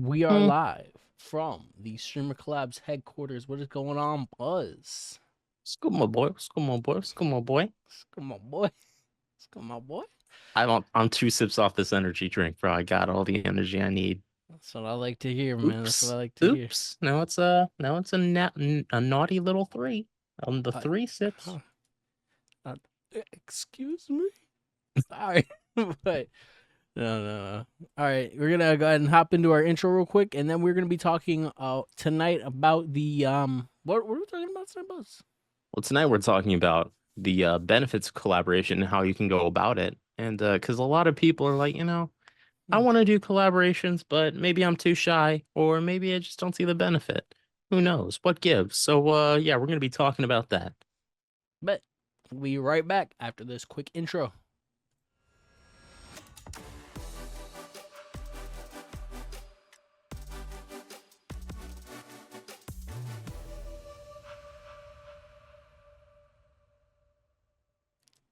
We are Hmm. live from the Streamer Collabs headquarters. What is going on, Buzz? What's good, my boy? What's good, my boy? What's good, my boy? Come on, boy. Come on, boy. I'm 2 sips off this energy drink, bro. I got all the energy I need. That's what I like to hear, man. That's what I Oops. like to hear. Oops. Now it's a naughty little three. On the Uh, 3 sips. huh, uh, excuse me? All right. but no. All right. We're going to go ahead and hop into our intro real quick. And then we're going to be talking tonight about the, what are we talking about tonight, Buzz? Well, tonight we're talking about the benefits of collaboration and how you can go about it. And because a lot of people are like, I Hmm. want to do collaborations, but maybe I'm too shy, or maybe I just don't see the benefit. Who knows? What gives? So yeah, we're gonna be talking about that. But we'll be right back after this quick intro.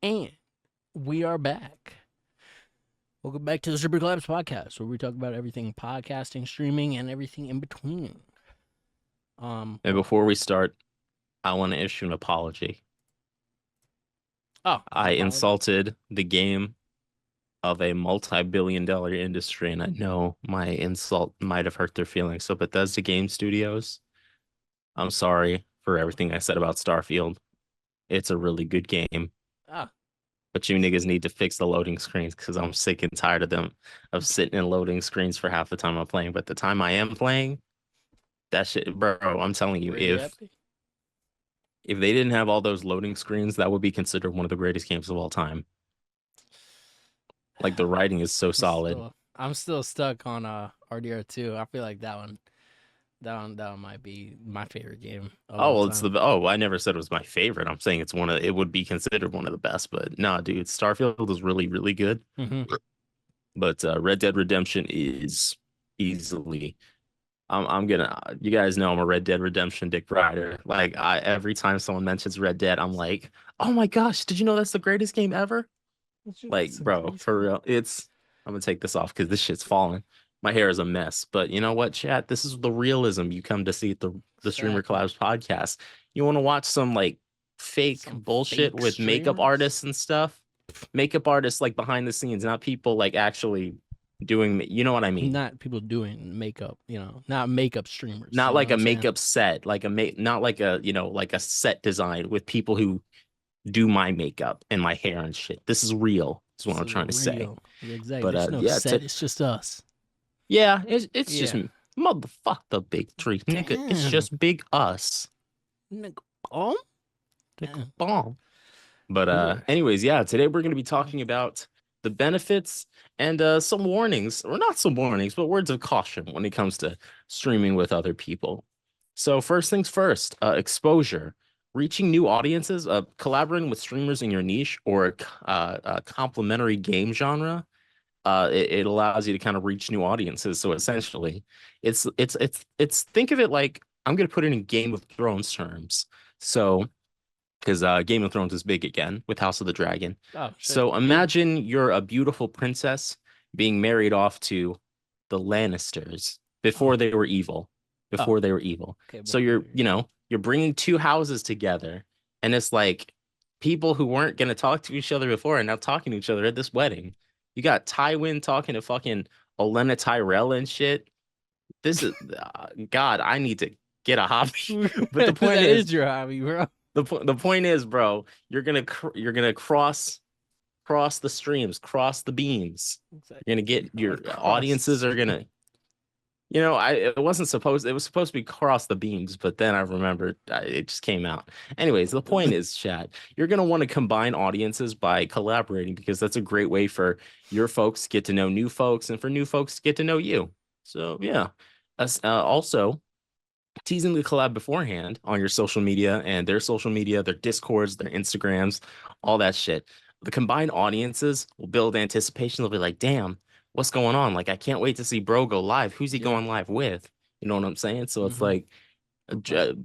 And we are back. Welcome back to the StreamerCollabs podcast, where we talk about everything podcasting, streaming, and everything in between. And before we start, I want to issue an apology. Oh, I apology. insulted the game of a multi-billion-dollar industry, and I know my insult might have hurt their feelings. So Bethesda Game Studios, I'm sorry for everything I said about Starfield. It's a really good game, Ah, but you niggas need to fix the loading screens because I'm sick and tired of them of sitting in loading screens for half the time I'm playing. But the time I am playing, that shit, bro, I'm telling you, where they if at? Be? if they didn't have all those loading screens, that would be considered one of the greatest games of all time. Like the writing is so solid. I'm still stuck on RDR2. I feel like that one might be my favorite game of Oh, all well, time. I never said it was my favorite. I'm saying it would be considered one of the best, but nah, dude, Starfield is really, really good. Mm-hmm. But Red Dead Redemption is easily. You guys know I'm a Red Dead Redemption dick rider. Like every time someone mentions Red Dead, I'm like, oh my gosh, did you know that's the greatest game ever? Like, bro, for real, I'm gonna take this off because this shit's falling. My hair is a mess. But you know what, chat? This is the realism you come to see at the Streamer Exactly. Collabs podcast. You want to watch some like fake Some bullshit fake with makeup streamers. artists and stuff? Makeup artists like behind the scenes, not people like actually doing, you know what I mean? Not people doing makeup, not makeup streamers. Not You know like what a I'm saying? makeup set, not like a, like a set design with people who do my makeup and my hair and shit. This is real. Is what This I'm is trying to say. real. Yeah, exactly. But There's no yeah, set. It's just us. it's just Yeah. motherfuck the big tree, nigga. It's Damn. just big us, Nigga. Oh? nigga Damn. bomb. But Yeah. anyways, yeah, today we're gonna be talking about the benefits and some warnings, or not some warnings, but words of caution when it comes to streaming with other people. So first things first, exposure. Reaching new audiences, collaborating with streamers in your niche or a complementary game genre, it allows you to kind of reach new audiences. So essentially, it's think of it like I'm gonna put it in Game of Thrones terms. So because Game of Thrones is big again with House of the Dragon. Oh shit. So imagine you're a beautiful princess being married off to the Lannisters Oh. before they were evil. Oh. Before they were evil. Okay. So Before you. you're bringing two houses together, and it's like people who weren't gonna talk to each other before are now talking to each other at this wedding. You got Tywin talking to fucking Olenna Tyrell and shit. This is God. I need to get a hobby. But the point That is, is your hobby, bro. the point is, bro, you're gonna cross the streams, cross the beams. Exactly. You're gonna get I'm your across the audiences are street. gonna, it was supposed to be cross the beams, but then I remembered it just came out. Anyways, the point is, Chad, you're gonna want to combine audiences by collaborating because that's a great way for your folks to get to know new folks and for new folks to get to know you. So yeah, also teasing the collab beforehand on your social media and their social media, their Discords, their Instagrams, all that shit. The combined audiences will build anticipation. They'll be like, damn, what's going on? Like, I can't wait to see bro go live. Who's he Yeah. going live with? You know what I'm saying? So it's Mm-hmm. like,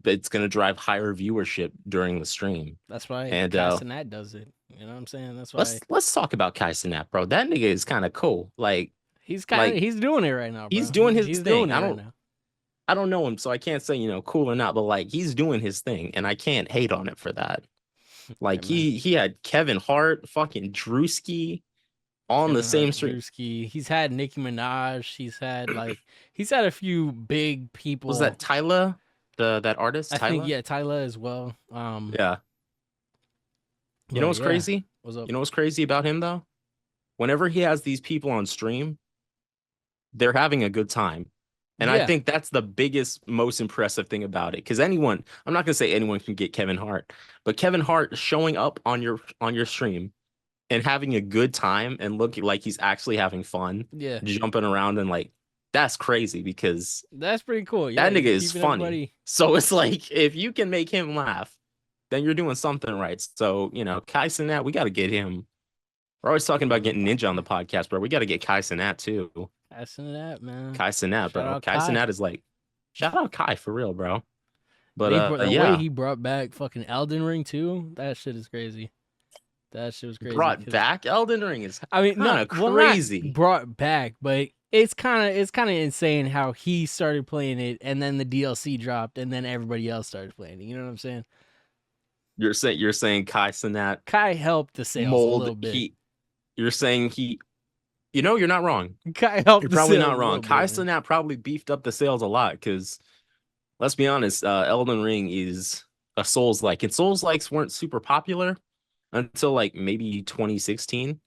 it's going to drive higher viewership during the stream. That's why And Castanat does it. You know what I'm saying? That's why let's talk about Kai Cenat, bro. That nigga is kind of cool. Like, Like he's doing it right now, he's bro. doing his He's doing thing. it right now. I don't know him, so I can't say, cool or not, but like he's doing his thing, and I can't hate on it for that. Yeah, Like man. he had Kevin Hart, fucking Drewski on the Kevin same Hart, stream. Drewski. He's had Nicki Minaj. He's had a few big Was people. that Tyler, that artist, I think Tyler? yeah, Tyler as well. Yeah. You know But what's yeah, crazy? what's up? You know what's crazy about him though? Whenever he has these people on stream, they're having a good time. And I Yeah, think that's the biggest, most impressive thing about it. Because I'm not gonna say anyone can get Kevin Hart, but Kevin Hart showing up on your stream and having a good time and looking like he's actually having fun, yeah, jumping around and like that's crazy because that's pretty cool. Yeah, that nigga he's is keeping funny. everybody. So it's like if you can make him laugh, then you're doing something right. So, Kai Cenat, we got to get him. We're always talking Get him about on the getting Ninja on the podcast. podcast, bro. We got to get Kai Cenat too. Passing that, man. Kai Cenat, Shout bro. out Kai Kai. Cenat is like, shout out Kai for real, bro. And But the way yeah, he brought back fucking Elden Ring too. That shit is crazy. That shit was crazy brought because back Elden Ring is I mean, kind not of well, not crazy. brought back, but it's kind of insane how he started playing it, and then the DLC dropped, and then everybody else started playing it. You know what I'm saying? You're saying Kai Cenat Kai helped the sales a mold little bit. he. You're saying he. You're not wrong. Kai helped You're the probably sales not a wrong. little Kai bit, man. Cenat probably beefed up the sales a lot because let's be honest, Elden Ring is a Souls like, and Souls likes weren't super popular until like maybe 2016,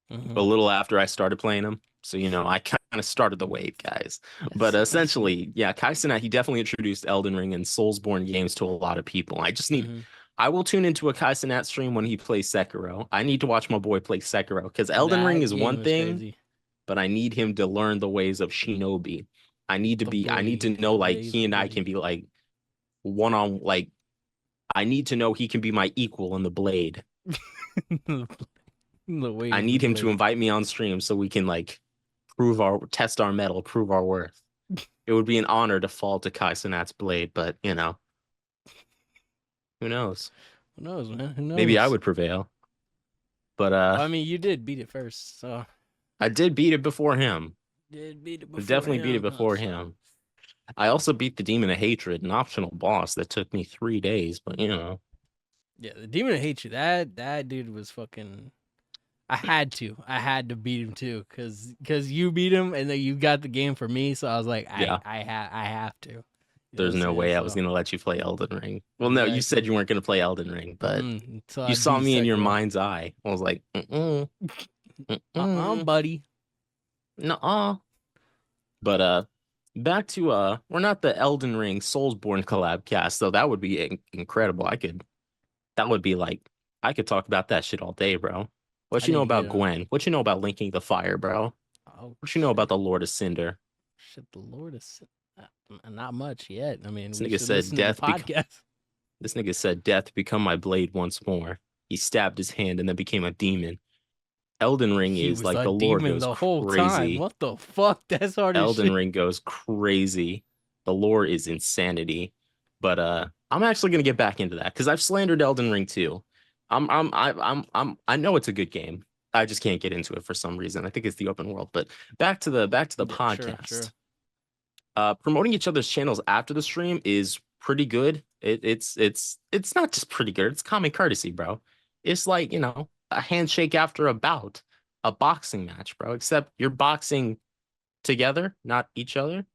a Mm-hmm. little after I started playing them. So I kind of started the wave, guys. But I see. essentially, yeah, Kai Cenat, he definitely introduced Elden Ring and Soulsborne games to a lot of people. Mm-hmm. I will tune into a Kai Cenat stream when he plays Sekiro. I need to watch my boy play Sekiro because Elden Ring That is one game is thing, crazy. but I need him to learn the ways of Shinobi. I need to know The like ways he of and I can Blade. be like one on like I need to know he can be my equal in the blade. The I ways need of him to Blade. invite me on stream so we can like test our metal, prove our worth. It would be an honor to fall to Kai Cenat's blade, but who knows? Who knows, man? Who Maybe I knows? would prevail. But Well, I mean, you did beat it first, so I did beat it before him. did beat it I before definitely beat it him, huh? before So him. I also beat the Demon of Hatred, an optional boss that took me 3 days, but yeah, the Demon that hates you. That dude was fucking. I had to beat him too, cause you beat him and then you got the game for me. So I was like, yeah, I have to. You know what there's I'm no saying? way I was So gonna let you play Elden Ring. Well, no, you said exactly. you weren't gonna play Elden Ring, but Until you I saw beat me in your Sekiro. mind's eye. I was like, mm-mm, Buddy. nuh-uh. But back to we're not the Elden Ring Soulsborne collab cast, though. That would be incredible. That would be like I could talk about that shit all day, bro. I What you know need to get about on. Gwen? What you know about linking the fire, bro? Oh What you know about shit. the Lord of Cinder? Shit, the Lord is not much yet. I mean, This we nigga should said listen to the death become podcast. this nigga said death become my blade once more. He stabbed his hand and then became a demon. Elden Ring He is was like a the Lord demon goes the whole time. crazy. What the fuck? That's hard as Elden shit. Ring goes crazy. The lore is insanity. But I'm actually gonna get back into that because I've slandered Elden Ring too. I know it's a good game. I just can't get into it for some reason. I think it's the open world. But back to the Yeah, sure, podcast. sure. Promoting each other's channels after the stream is pretty good. It's not just pretty good. It's common courtesy, bro. It's like a handshake after a bout, a boxing match, bro. Except you're boxing together, not each other,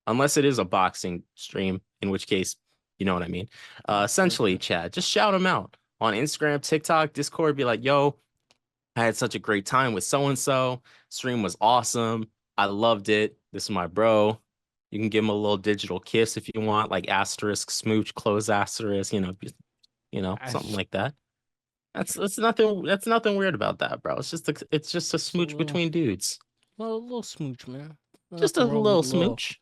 unless it is a boxing stream, in which case, you know what I mean. Sure, Essentially, sure. Chad, just shout them out on Instagram, TikTok, Discord. Be like, yo, I had such a great time with so and so. Stream was awesome. I loved it. This is my bro. You can give him a little digital kiss if you want, like asterisk, smooch, close asterisk, I, something like that. That's nothing weird about that, bro. It's just a just a smooch little, between dudes. little smooch, man. Just a Nothing wrong with little a little, smooch.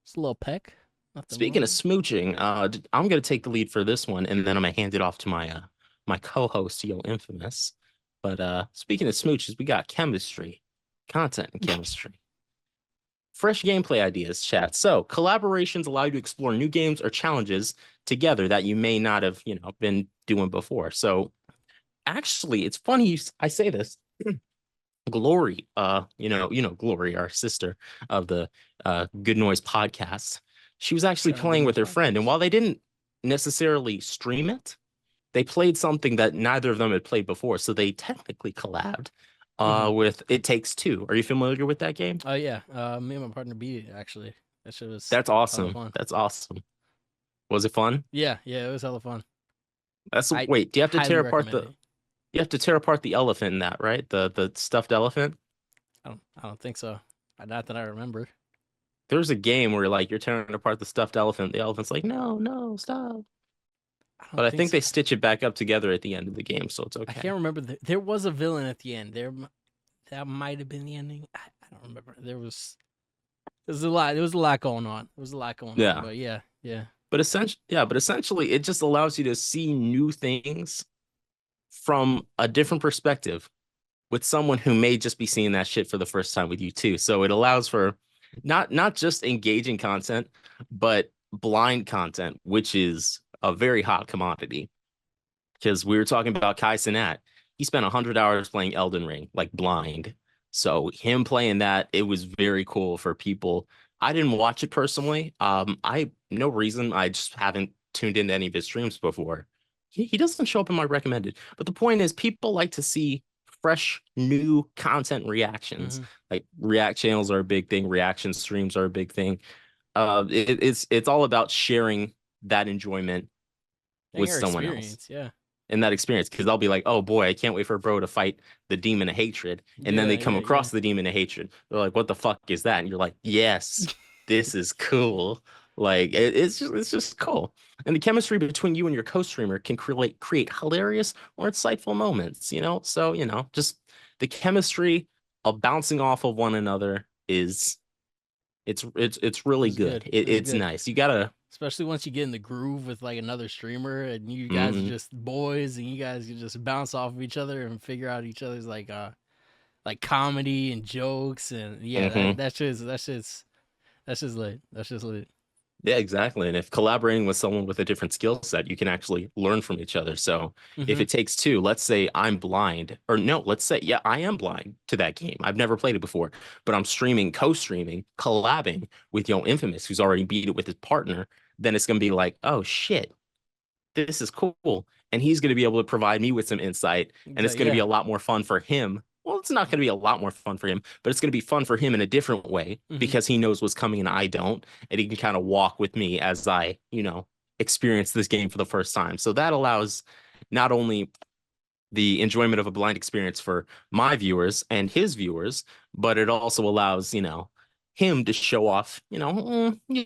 just a little peck. Nothing Speaking of wrong. smooching, I'm gonna take the lead for this one, and then I'm gonna hand it off to my co-host, Yo Infamous. But speaking of smooches, we got chemistry, content and chemistry. Fresh gameplay ideas, chat. So collaborations allow you to explore new games or challenges together that you may not have, been doing before. So actually, it's funny I say this. Glory, Glory, our sister of the Good Noise podcast. She was actually Shout out Good playing with Noise her friend, and Podcast. while they didn't necessarily stream it, they played something that neither of them had played before, so they technically collabed Mm-hmm. with It Takes Two. Are you familiar with that game? Oh yeah, me and my partner beat it actually. That shit was That's hella awesome. fun. That's awesome. Was it fun? Yeah, yeah, it was hella fun. That's I wait, do you have to highly tear apart recommend the it. you have to tear apart the elephant in that, right? The stuffed elephant? I don't think so. Not that I remember. There's a game where like you're tearing apart the stuffed elephant. The elephant's like, no, no, stop. I But don't I think think so. they stitch it back up together at the end of the game, so it's I okay. can't remember. There was a villain at the end. That might have been the ending. I don't remember. There was a lot. There was a lot going on. There was a lot going on. Yeah. But yeah, yeah. But essentially it just allows you to see new things from a different perspective with someone who may just be seeing that shit for the first time with you too. So it allows for not just engaging content, but blind content, which is a very hot commodity. Because we were talking about Kai Cenat. He spent 100 hours playing Elden Ring, like blind. So him playing that, it was very cool for people. I didn't watch it personally. I no reason. I just haven't tuned into any of his streams before. He doesn't show up in my recommended. But the point is, people like to see fresh, new content reactions. Mm-hmm. Like react channels are a big thing. Reaction streams are a big thing. It's all about sharing that enjoyment And with your someone else experience. Yeah. in that experience because they'll be like, oh boy, I can't wait for bro to fight the demon of hatred. And then Yeah. they come Yeah. Yeah. across the demon of hatred. They're like, what the fuck is that? And you're like, yes, this is cool. Like it's just cool. And the chemistry between you and your co-streamer can create hilarious or insightful moments, you know? So, just the chemistry of bouncing off of one another is it's It really was good. good. It was It's good. nice. You gotta Especially once you get in the groove with like another streamer and you guys are mhm, just boys and you guys can just bounce off of each other and figure out each other's like comedy and jokes and yeah mhm. that's just lit. That's just lit. Yeah, exactly. And if collaborating with someone with a different skill set, you can actually learn from each other. So if Mm-hmm. it takes two, let's say I'm blind, or no, let's say, yeah, I am blind to that game. I've never played it before, but I'm streaming, co-streaming, collabing with Infamous, who's already beat it with his partner. Then it's going to be like, oh shit, this is cool. And he's going to be able to provide me with some insight. And it's Exactly. going to be Yeah. a lot more fun for him. Well, it's not going to be a lot more fun for him, but it's going to be fun for him in a different way Mm-hmm. because he knows what's coming and I don't. And he can kind of walk with me as I, experience this game for the first time. So that allows not only the enjoyment of a blind experience for my viewers and his viewers, but it also allows, him to show off, yeah,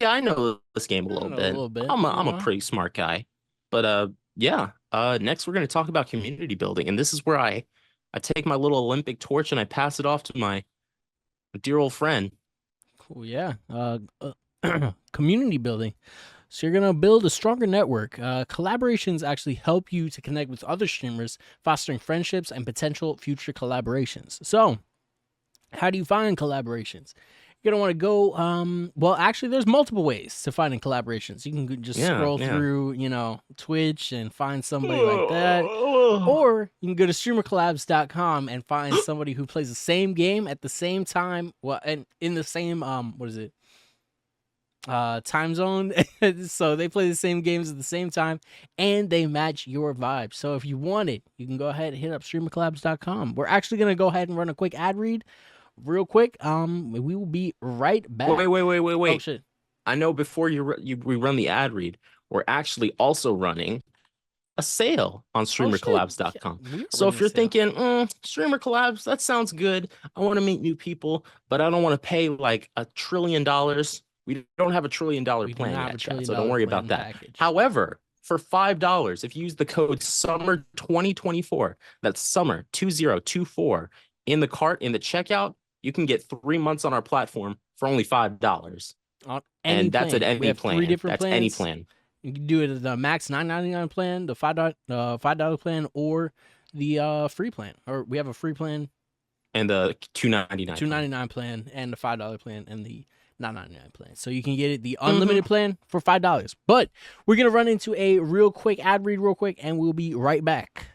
I know this game a I little don't know a bit. little bit. I'm a pretty smart guy. But yeah, next we're going to talk about community building, and this is where I take my little Olympic torch and I pass it off to my dear old friend. Cool. Yeah. Community building. So you're gonna build a stronger network. Collaborations actually help you to connect with other streamers, fostering friendships and potential future collaborations. So how do you find collaborations? You're gonna want to go. Well, actually, there's multiple ways to finding collaborations. You can just Yeah, scroll yeah. through, Twitch and find somebody like that, or you can go to StreamerCollabs.com and find somebody who plays the same game at the same time. Well, and in the same what is it? Time zone. So they play the same games at the same time and they match your vibe. So if you want it, you can go ahead and hit up StreamerCollabs.com. We're actually gonna go ahead and run a quick ad read real quick. We will be right back. Oh Wait. shit. I know before we run the ad read, we're actually also running a sale on Oh shit. Yeah, streamercollabs.com. we are So running if a you're sale. thinking, streamer collabs, that sounds good. I want to meet new people, but I don't want to pay like $1 trillion. We don't have $1 trillion We do not plan have a yet, chat. trillion So don't dollar worry plan about that. package. However, for $5, if you use the code summer 2024, that's summer 2024 in the cart, in the checkout, you can get 3 months on our platform for only $5. On any And that's at plan. We any have three plan. different That's any plans. plan. You can do it at the max $9.99 plan, the $5 plan, or the free plan. Or we have a free plan, And the the 299 plan. $2.99 plan, and the $5 plan, and the $9.99 plan. So you can get it the Mm-hmm. unlimited plan for $5. But we're gonna run into a real quick ad read, real quick, and we'll be right back.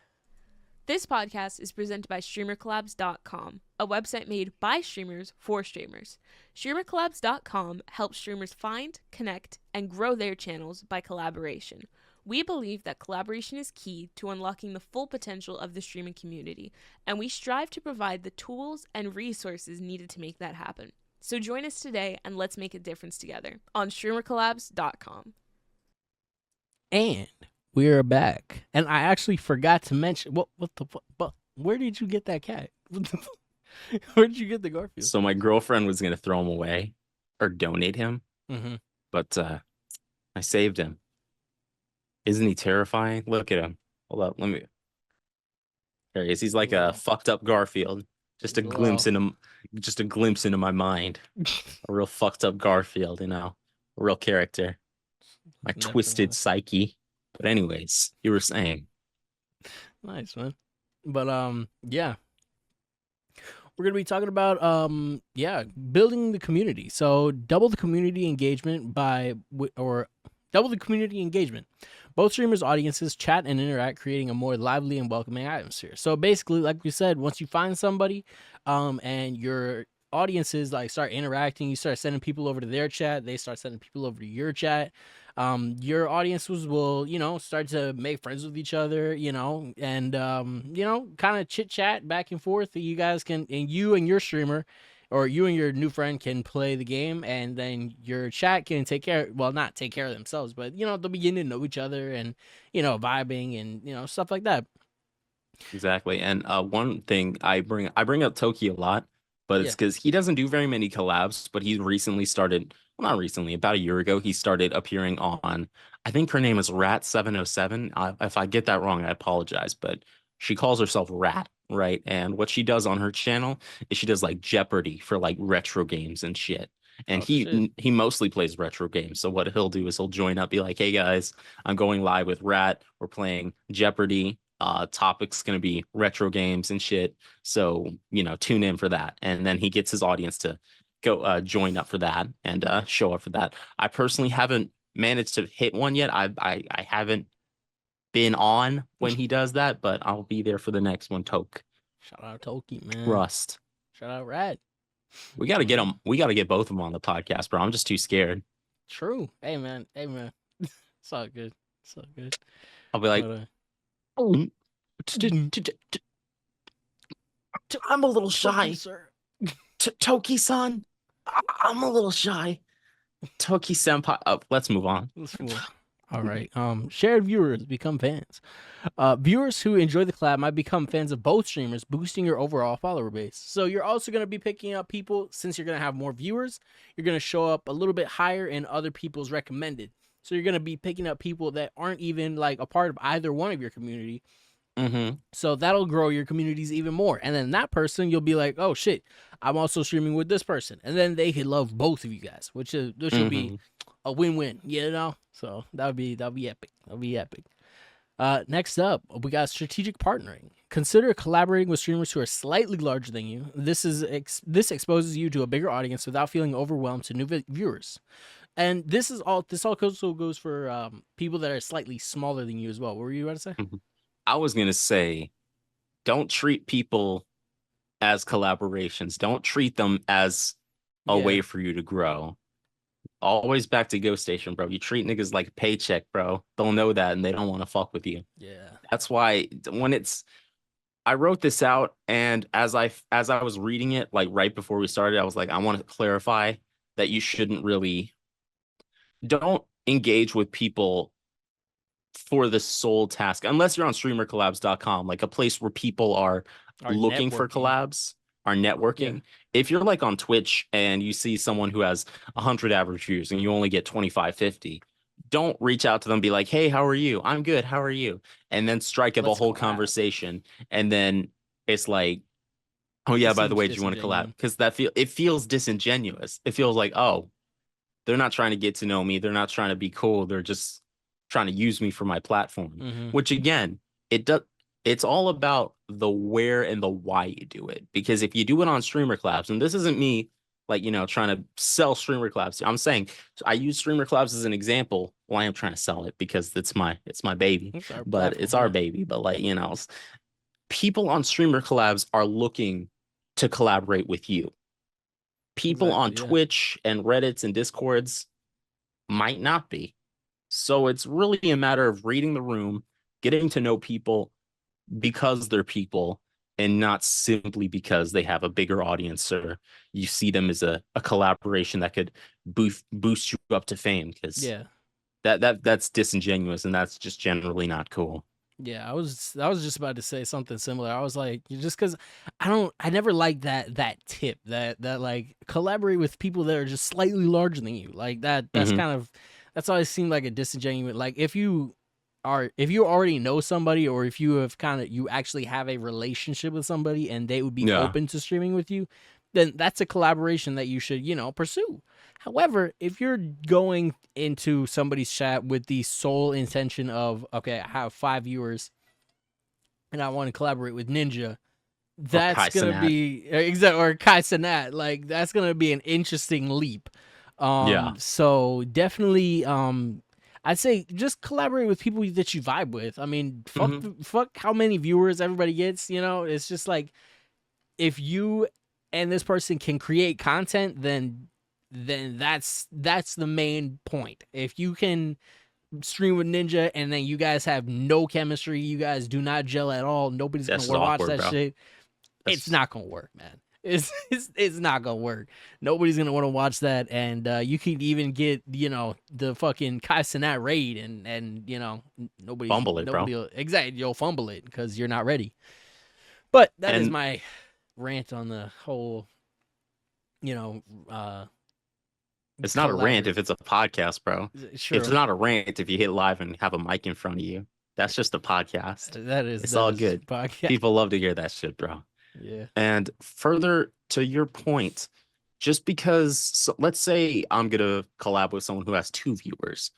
This podcast is presented by StreamerCollabs.com, a website made by streamers for streamers. StreamerCollabs.com helps streamers find, connect, and grow their channels by collaboration. We believe that collaboration is key to unlocking the full potential of the streaming community, and we strive to provide the tools and resources needed to make that happen. So join us today and let's make a difference together on StreamerCollabs.com. And we're back. And I actually forgot to mention what the fuck? But where did you get that cat? Where did you get the Garfield? So my girlfriend was gonna throw him away or donate him, but I saved him. Isn't he terrifying? Look at him. Hold up, let me. There he is. He's like a fucked up Garfield. Just a glimpse into my mind. A real fucked up Garfield, a real character. My twisted psyche. But anyways, you were saying. Nice, man. But yeah. We're going to be talking about building the community. So double the community engagement double the community engagement. Both streamers' audiences chat and interact, creating a more lively and welcoming atmosphere. So basically, like we said, once you find somebody and your audiences like start interacting, you start sending people over to their chat, they start sending people over to your chat. Your audiences will, start to make friends with each other, and kind of chit chat back and forth. You guys can, and you and your streamer, or you and your new friend can play the game, and then your chat can not take care of themselves, but they'll begin to know each other and vibing and stuff like that. Exactly. And one thing I bring up Toki a lot, but it's because he doesn't do very many collabs, but he recently started, well, not recently, about a year ago, he started appearing on, I think her name is Rat707. If I get that wrong, I apologize, but she calls herself Rat, right? And what she does on her channel is she does like Jeopardy for like retro games and shit. And he mostly plays retro games. So what he'll do is he'll join up, be like, hey guys, I'm going live with Rat. We're playing Jeopardy. Topic's gonna be retro games and shit. So tune in for that. And then he gets his audience to go join up for that and show up for that. I personally haven't managed to hit one yet. I haven't been on when he does that, but I'll be there for the next one. Toke. Shout out Toki, man. Rust. Shout out Rat. We gotta get them. We gotta get both of them on the podcast, bro. I'm just too scared. True. Hey man. It's all good. I'll be like, I'm a little shy. Toki-san, I'm a little shy. Toki-senpai. Let's move on. All right. Shared viewers become fans. Viewers who enjoy the collab might become fans of both streamers, boosting your overall follower base. So you're also going to be picking up people, since you're going to have more viewers, you're going to show up a little bit higher in other people's recommended. So you're going to be picking up people that aren't even like a part of either one of your community. So that'll grow your communities even more. And then that person, you'll be like, oh shit, I'm also streaming with this person. And then they could love both of you guys, which will be a win-win, So that'll be epic. That'll be epic. Next up, we got strategic partnering. Consider collaborating with streamers who are slightly larger than you. This exposes you to a bigger audience without feeling overwhelmed to new viewers. And this also goes for people that are slightly smaller than you as well. What were you about to say? I was going to say, don't treat people as collaborations. Don't treat them as a way for you to grow. Always back to Go Station, bro. You treat niggas like a paycheck, bro. They'll know that and they don't want to fuck with you. Yeah. That's why I wrote this out, and as I was reading it, like right before we started, I was like, I want to clarify that you don't engage with people for the sole task, unless you're on StreamerCollabs.com, like a place where people are looking for collabs, are networking. If you're like on Twitch and you see someone who has 100 average views and you only get 25, 50, don't reach out to them, be like, hey, how are you? I'm good. How are you? And then strike up a whole conversation. And then it's like, oh yeah, by the way, do you want to collab? Because it feels disingenuous. It feels like, oh, they're not trying to get to know me. They're not trying to be cool. They're just trying to use me for my platform, which again, it's all about the where and the why you do it. Because if you do it on StreamerCollabs, and this isn't me like, trying to sell StreamerCollabs, I'm saying I use StreamerCollabs as an example. Well, I am trying to sell it because it's my baby, but it's our baby. But like, people on Streamer Collabs are looking to collaborate with you. People on Exactly, yeah. Twitch and Reddits and Discords might not be. So it's really a matter of reading the room, getting to know people because they're people and not simply because they have a bigger audience or you see them as a collaboration that could boost you up to fame, because Yeah. that's disingenuous and that's just generally not cool. Yeah, I was just about to say something similar. I was like, just because I never liked that tip that like collaborate with people that are just slightly larger than you. Like that's Mhm. kind of that's always seemed like a disingenuous. Like if you already know somebody, or if you have you actually have a relationship with somebody and they would be Yeah. open to streaming with you, then that's a collaboration that you should pursue. However, if you're going into somebody's chat with the sole intention of, okay, I have 5 viewers and I want to collaborate with Ninja, that's Kai gonna Cenat. be or Kai Cenat, like that's gonna be an interesting leap. Yeah. So definitely, I'd say just collaborate with people that you vibe with. I mean, fuck how many viewers everybody gets. It's just like if you and this person can create content, then that's the main point. If you can stream with Ninja and then you guys have no chemistry, you guys do not gel at all, nobody's That's gonna watch awkward, that bro. shit. It's not gonna work, man. It's not gonna work. Nobody's gonna want to watch that, and you can even get the fucking Kai Cenat raid, and Fumble it, bro. exactly, you'll fumble it because you're not ready. But that is And my rant on the whole, it's not a rant collaborative. if it's a podcast, bro. Sure. It's not a rant if you hit live and have a mic in front of you. That's just a podcast. That is It's that all is good. podcast. People love to hear that shit, bro. Yeah. And further to your point, just because let's say I'm gonna collab with someone who has 2 viewers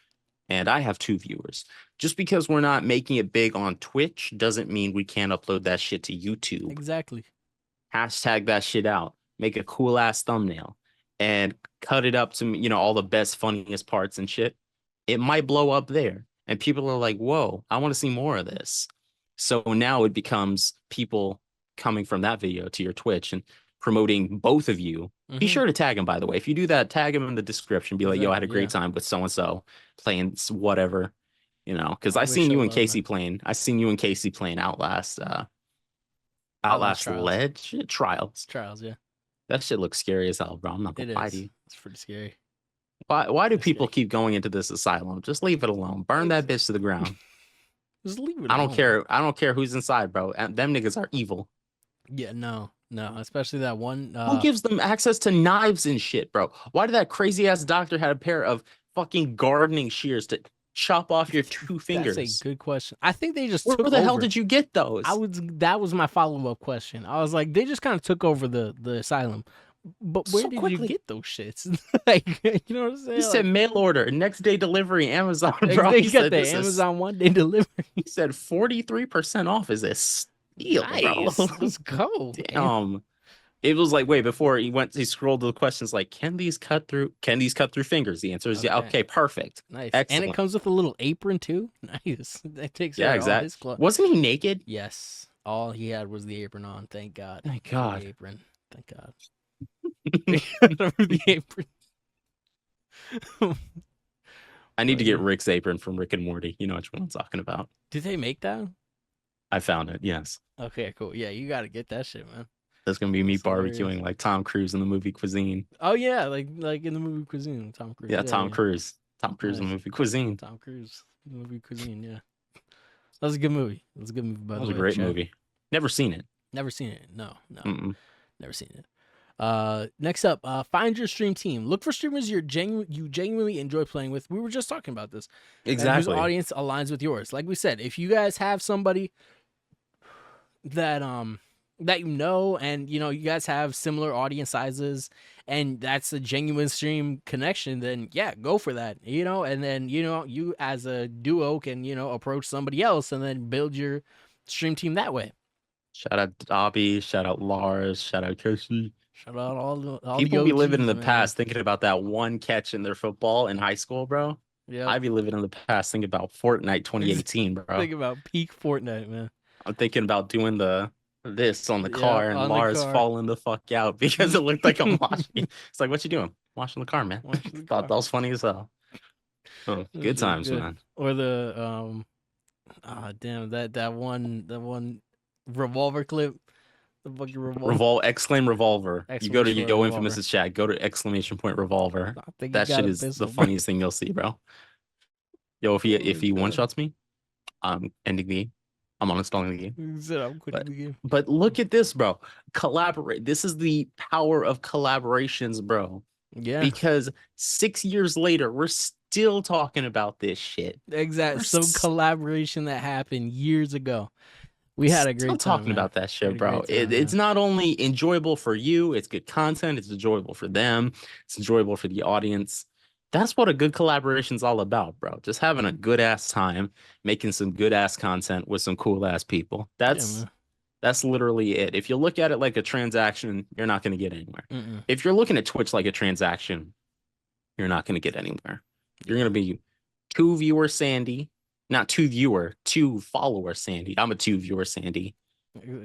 and I have 2 viewers. Just because we're not making it big on Twitch doesn't mean we can't upload that shit to YouTube. Exactly. Hashtag that shit out. Make a cool ass thumbnail and cut it up to all the best, funniest parts and shit. It might blow up there. And people are like, whoa, I want to see more of this. So now it becomes people coming from that video to your Twitch and promoting both of you. Be sure to tag him, by the way. If you do that, tag him in the description. Be like, yo, I had a great time with so-and-so playing whatever, because I seen you and Casey playing. I seen you and Casey playing Outlast Trials. Trials, yeah. That shit looks scary as hell, bro. I'm not gonna lie to you. It's pretty scary. Why do people keep going into this asylum? Just leave it alone. Burn that bitch to the ground. Just leave it I alone. don't care. I don't care who's inside, bro. And them niggas are evil. Yeah, no. Especially that one. Who gives them access to knives and shit, bro? Why did that crazy ass doctor have a pair of fucking gardening shears to chop off your 2 fingers? That's a good question. I think they just Where took the hell over. did you get those? That was my follow-up question. I was like, they just kind of took over the asylum. But where did you get those shits? Like, you know what I'm saying? He said mail order, next day delivery, Amazon, bro. They got the Amazon 1-day delivery. He said 43% off is a steal, Nice. bro. Let's go. Damn. It was like, wait, before he scrolled to the questions like, can these cut through fingers? The answer is yeah. Okay, perfect. Nice. Excellent. And it comes with a little apron too. Nice. That takes yeah, exactly. all his clothes. Wasn't he naked? Yes. All he had was the apron on. Thank God. Thank God. The apron. Thank God. The apron. I need to get Rick's apron from Rick and Morty. You know which one I'm talking about. Did they make that? I found it. Yes. Okay, cool. Yeah, you got to get that shit, man. That's gonna be me That's barbecuing hilarious. like Tom Cruise in the movie Cuisine. Oh yeah, like in the movie Cuisine, Tom Cruise. Yeah, Tom Cruise. Tom Cruise in the movie Cuisine. Tom Cruise in the movie Cuisine. Yeah, that was a good movie. It was a good movie. By the way, that was a great movie. Never seen it. Never seen it. No, Mm-mm. never seen it. Next up, find your stream team. Look for streamers you genuinely enjoy playing with. We were just talking about this. Exactly. Whose audience aligns with yours. Like we said, if you guys have somebody that that and you guys have similar audience sizes and that's a genuine stream connection, then yeah, go for that. And then you as a duo can approach somebody else and then build your stream team that way. Shout out Dobby, shout out Lars, shout out Casey. Shout out all people the be living in OGs, the man. past thinking about that one catch in their football in high school, bro. Yeah, I be living in the past thinking about Fortnite 2018, bro. Think about peak Fortnite, man. I'm thinking about doing this on the Yeah, car, and on the Lars car. falling the fuck out because it looked like I'm washing. It's like, what you doing? Washing the car, man. Washing the Thought car. that was funny as hell. Oh, That was good really times, good. man. Or the damn that one revolver clip. The fucking revolver. Exclaim revolver. You go to Exclamation point Yo revolver. Infamous's chat, go to exclamation point revolver. I think he That got shit a is pistol, the bro. funniest thing you'll see, bro. Yo, if he one shots me, I'm ending the game. I'm uninstalling the game. He said, I'm quitting But the game. but look at this, bro. Collaborate. This is the power of collaborations, bro. Yeah, Because 6 years later, we're still talking about this shit. exactly. We're Some collaboration that happened years ago. We had a still great time, talking man. about that We had shit, a bro. great time, It's man. not only enjoyable for you, it's good content, it's enjoyable for them, it's enjoyable for the audience. That's what a good collaboration's all about, bro. Just having a good ass time, making some good ass content with some cool ass people. Yeah, That's man. that's literally it. If you look at it like a transaction, you're not going to get anywhere. Mm-mm. If you're looking at Twitch like a transaction, you're not going to get anywhere. You're going to be 2 viewer Sandy, not 2 viewer, 2 follower Sandy. I'm a 2 viewer Sandy,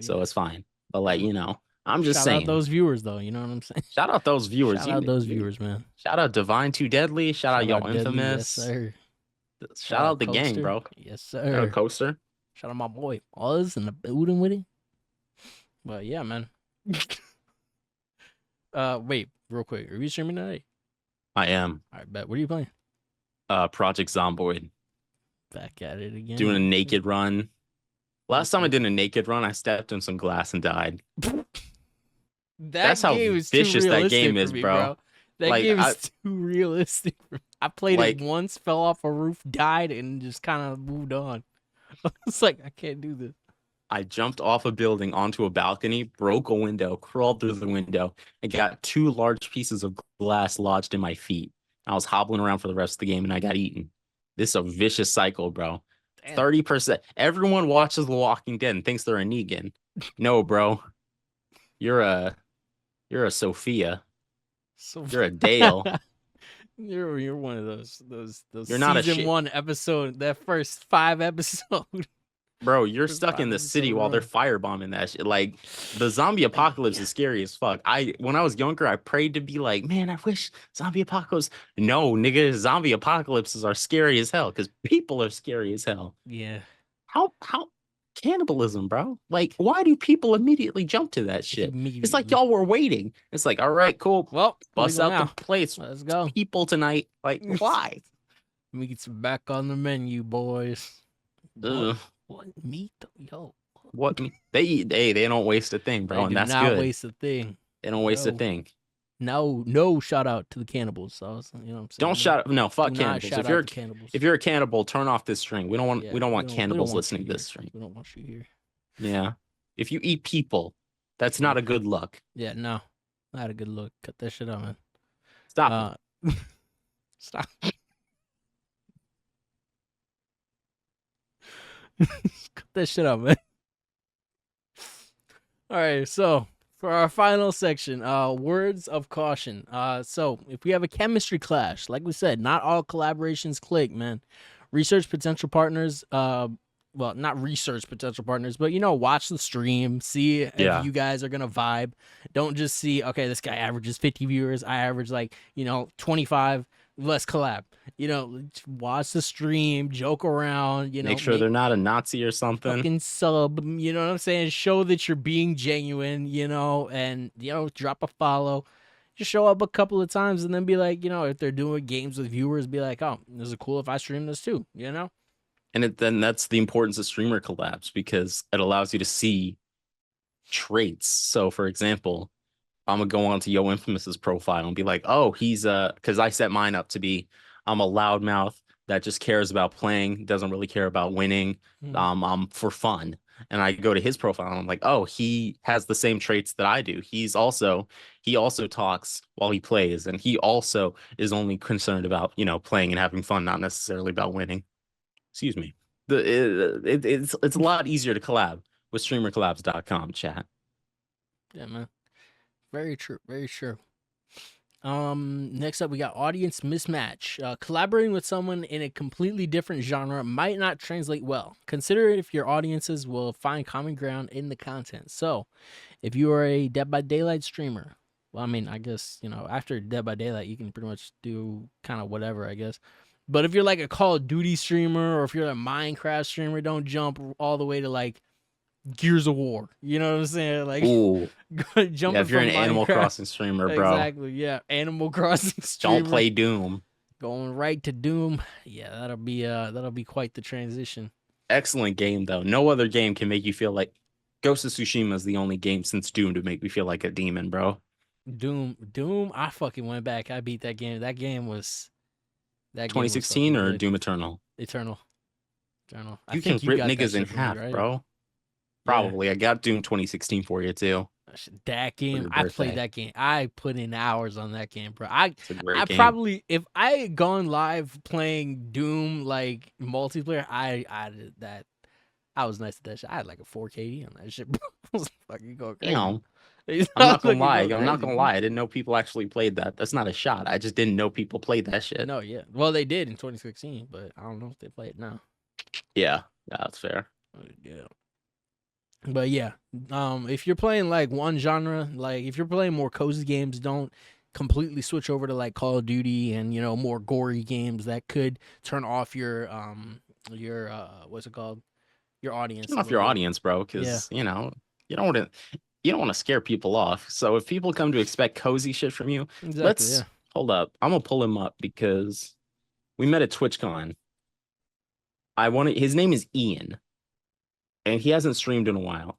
so it's fine. But like, I'm just Shout saying. out those viewers, though. You know what I'm saying? Shout out those viewers. Shout out those viewers, man. Shout out Divine Too Deadly. Shout out Yo Deadly, yes, Infamous. sir. Shout out the gang, Coaster. bro. Yes, Shout out sir. Coaster. Shout out my boy Oz in the building with it. But yeah, man. Wait, real quick. Are you streaming tonight? I am. All right, bet. What are you playing? Project Zomboid. Back at it again. Doing a naked run. Last time I did a naked run, I stepped in some glass and died. That's how vicious that game is, bro. That Like, game is too realistic. I played Like- it once, fell off a roof, died, and just kind of moved on. It's like, I can't do this. I jumped off a building onto a balcony, broke a window, crawled through the window, and got 2 large pieces of glass lodged in my feet. I was hobbling around for the rest of the game, and I got eaten. This is a vicious cycle, bro. Damn. 30%. Everyone watches The Walking Dead and thinks they're a Negan. No, bro. You're a Sophia. So You're a Dale. You're one of those You're not a season shit- 1 episode, that first 5 episode. Bro, you're First stuck 5 in the city episodes while they're run. firebombing that shit. Like, the zombie apocalypse is scary as fuck. When I was younger, I prayed to be like, man, I wish zombie apocalypse. No, nigga, zombie apocalypses are scary as hell because people are scary as hell. Yeah. How cannibalism, bro? Like, why do people immediately jump to that shit? It's like Immediately. y'all were waiting. It's like, all right, cool. Well, Bust legal out now. the plates. Let's go. People tonight. Like, why? Meat's back on the menu, boys. Ugh. What meat? Yo. What they eat? They don't waste a thing, bro, They and do that's not good. waste a thing. They don't waste a No. thing. No shout out to the cannibals. So, you know what I'm saying? Don't shout. No, fuck Do not cannibals. shout If out you're to cannibals. if you're a cannibal, turn off this stream. We don't want Yeah, we don't want cannibals want listening you to this here. stream. We don't want you here. Yeah. If you eat people, that's not a good look. Yeah, no. Not a good look. Cut that shit out, man. Stop. Stop. Cut that shit out, man. All right, so for our final section, words of caution. So if we have a chemistry clash, like we said, not all collaborations click, man. Research potential partners. Well, not research potential partners, but watch the stream, see Yeah. if you guys are gonna vibe. Don't just see, okay, this guy averages 50 viewers, I average 25. Let's collab. Watch the stream, joke around. Make sure they're not a Nazi or something. Fucking sub, you know what I'm saying? Show that you're being genuine, and drop a follow. Just show up a couple of times and then be like, if they're doing games with viewers, be like, oh, this is cool if I stream this too, And then that's the importance of streamer collabs because it allows you to see traits. So for example, I'm gonna go on to Yo Infamous's profile and be like, oh, he's because I set mine up to be I'm a loudmouth that just cares about playing, doesn't really care about winning. I'm for fun. And I go to his profile and I'm like, oh, he has the same traits that I do. He also talks while he plays, and he also is only concerned about playing and having fun, not necessarily about winning. Excuse me. It's a lot easier to collab with StreamerCollabs.com, chat. Yeah, man. Very true. Very true. Next up, we got audience mismatch. Collaborating with someone in a completely different genre might not translate well. Consider if your audiences will find common ground in the content. So, if you are a Dead by Daylight streamer, well, I mean, I guess, after Dead by Daylight, you can pretty much do kind of whatever, I guess. But if you're like a Call of Duty streamer or if you're a Minecraft streamer, don't jump all the way to like Gears of War. You know what I'm saying? Like, Ooh, jumping yeah. If you're from an Animal Minecraft. Crossing streamer, bro, Exactly, yeah. Animal Crossing streamer. don't play Doom. Going right to Doom. Yeah, that'll be quite the transition. Excellent game though. No other game can make you feel like Ghost of Tsushima is the only game since Doom to make me feel like a demon, bro. Doom. I fucking went back. I beat that game. That game was 2016 fucking or good. Doom Eternal? Eternal. I You think can rip got that niggas in shit for me, half, right? bro. Probably. I got Doom 2016 for you too. That game, your I birthday. played that game. I put in hours on that game, bro. It's a great I game. probably, if I had gone live playing Doom like multiplayer, I did that. I was nice to that shit. I had like a 4KD on that shit, bro. I was fucking going crazy. Damn. I'm I'm not gonna lie. I'm not gonna lie. I didn't know people actually played that. That's not a shot. I just didn't know people played that shit. No, yeah. Well, they did in 2016, but I don't know if they play it now. Yeah, that's fair. Yeah. But yeah, if you're playing like one genre, like if you're playing more cozy games, don't completely switch over to like Call of Duty and more gory games that could turn off your what's it called, your audience. Turn off your audience, bro, because you don't want to scare people off. So if people come to expect cozy shit from you, Exactly, hold up. I'm gonna pull him up because we met at TwitchCon. His name is Ian. And he hasn't streamed in a while.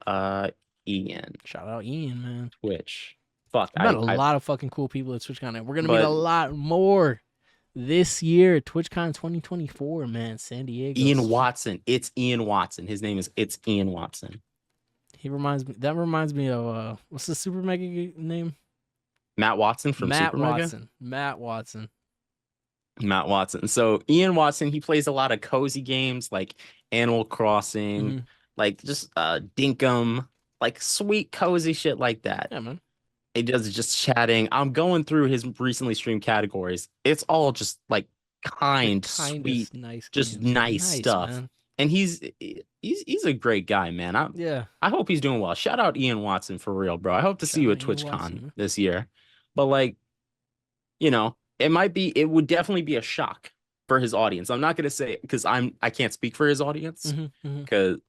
Ian. Shout out Ian, man. Twitch. Fuck. I met a lot of fucking cool people at TwitchCon. We're gonna meet a lot more this year at TwitchCon 2024, man. San Diego. Ian Watson. It's Ian Watson. His name is Ian Watson. That reminds me of what's the Super Mega name? Matt Watson from Super Mega? Matt Watson. Matt Watson. So Ian Watson, he plays a lot of cozy games like Animal Crossing, like just Dinkum, like sweet cozy shit like that. Yeah, man. He does just chatting. I'm going through his recently streamed categories. It's all just like sweet, nice, just nice stuff. Man. And he's a great guy, man. I hope he's doing well. Shout out Ian Watson for real, bro. I hope to see you at TwitchCon this year. But like, it would definitely be a shock for his audience. I'm not gonna say because I can't speak for his audience,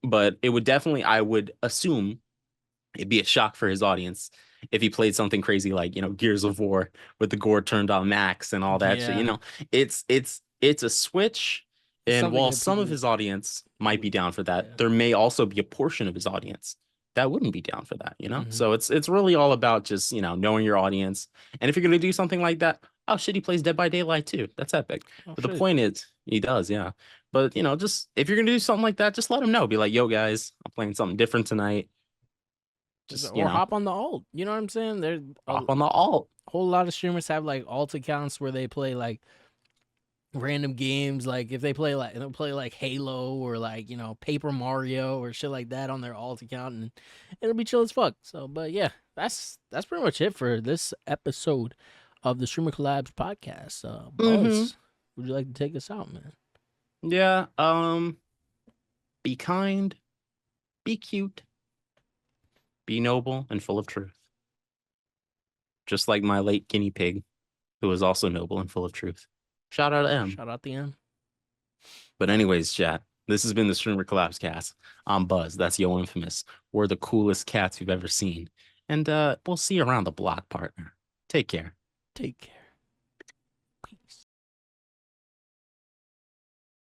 but it would definitely, I would assume it'd be a shock for his audience if he played something crazy like Gears of War with the gore turned on max and all that shit. It's a switch. And while some of his audience might be down for that, there may also be a portion of his audience that wouldn't be down for that, So it's really all about just, knowing your audience. And if you're going to do something like that, oh shit, he plays Dead by Daylight too. That's epic. But the point is, he does, yeah. But, just if you're going to do something like that, just let him know. Be like, yo, guys, I'm playing something different tonight. Just, hop on the alt. You know what I'm saying? There's hop on the alt. A whole lot of streamers have like alt accounts where they play like random games, like if they'll play like Halo or like Paper Mario or shit like that on their alt account, and it'll be chill as fuck. So, but yeah, that's pretty much it for this episode of the StreamerCollabs podcast. Buzz, would you like to take us out, man? Yeah. Be kind, be cute, be noble and full of truth. Just like my late guinea pig, who was also noble and full of truth. Shout out to M. Shout out to M. But anyways, chat, this has been the StreamerCollabs cast. I'm Buzz. That's Yo Infamous. We're the coolest cats you've ever seen. And we'll see you around the block, partner. Take care. Take care.